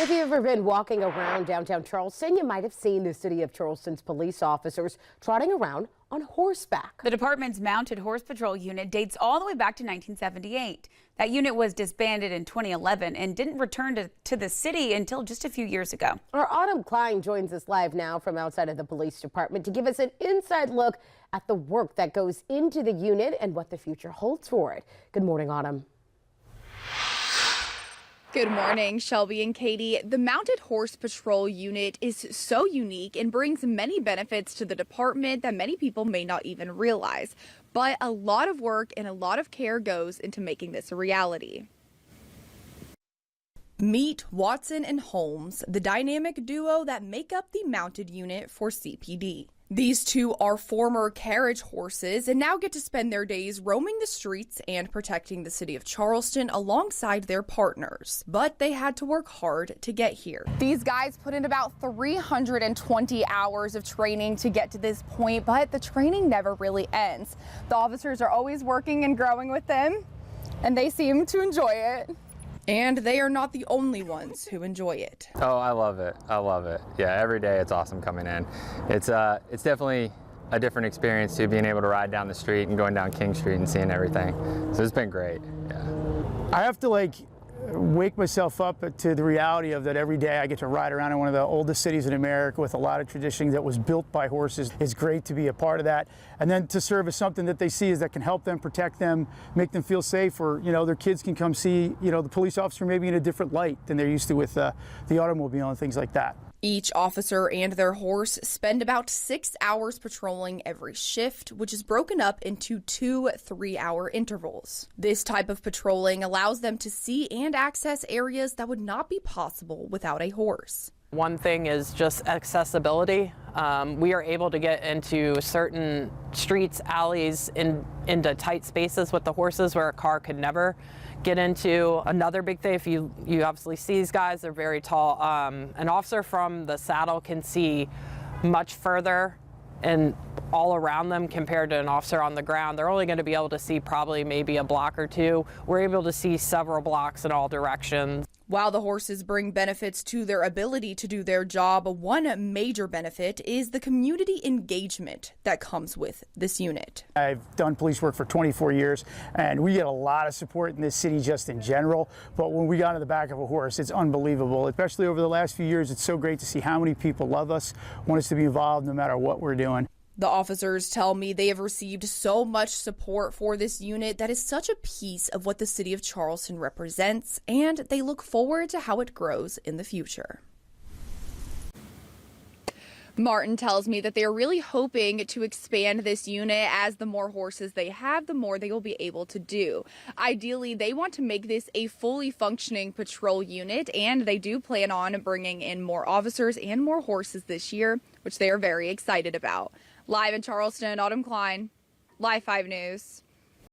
If you've ever been walking around downtown Charleston, you might have seen the city of Charleston's police officers trotting around on horseback. The department's mounted horse patrol unit dates all the way back to 1978. That unit was disbanded in 2011 and didn't return to the city until just a few years ago. Our Autumn Klein joins us live now from outside of the police department to give us an inside look at the work that goes into the unit and what the future holds for it. Good morning, Autumn. Good morning, Shelby and Katie. The Mounted Horse Patrol Unit is so unique and brings many benefits to the department that many people may not even realize. But a lot of work and a lot of care goes into making this a reality. Meet Watson and Holmes, the dynamic duo that make up the mounted unit for CPD. These two are former carriage horses and now get to spend their days roaming the streets and protecting the city of Charleston alongside their partners. But they had to work hard to get here. These guys put in about 320 hours of training to get to this point, but the training never really ends. The officers are always working and growing with them, and they seem to enjoy it. And they are not the only ones who enjoy it. Oh, I love it. I love it. Yeah, every day it's awesome coming in. It's definitely a different experience too, being able to ride down the street and going down King Street and seeing everything. So it's been great. Yeah. I have to wake myself up to the reality of that every day I get to ride around in one of the oldest cities in America with a lot of tradition that was built by horses. It's great to be a part of that. And then to serve as something that they see is that can help them, protect them, make them feel safe, or, their kids can come see, the police officer maybe in a different light than they're used to with the automobile and things like that. Each officer and their horse spend about 6 hours patrolling every shift, which is broken up into 2 3-hour intervals. This type of patrolling allows them to see and access areas that would not be possible without a horse. One thing is just accessibility. We are able to get into certain streets, alleys, into tight spaces with the horses where a car could never get into. Another big thing, if you obviously see these guys, they're very tall. An officer from the saddle can see much further and all around them compared to an officer on the ground. They're only going to be able to see probably maybe a block or two. We're able to see several blocks in all directions. While the horses bring benefits to their ability to do their job, one major benefit is the community engagement that comes with this unit. I've done police work for 24 years, and we get a lot of support in this city just in general. But when we got on the back of a horse, it's unbelievable. Especially over the last few years, it's so great to see how many people love us, want us to be involved no matter what we're doing. The officers tell me they have received so much support for this unit that is such a piece of what the city of Charleston represents, and they look forward to how it grows in the future. Martin tells me that they are really hoping to expand this unit. As the more horses they have, the more they will be able to do. Ideally, they want to make this a fully functioning patrol unit, and they do plan on bringing in more officers and more horses this year, which they are very excited about. Live in Charleston, Autumn Klein, Live 5 News.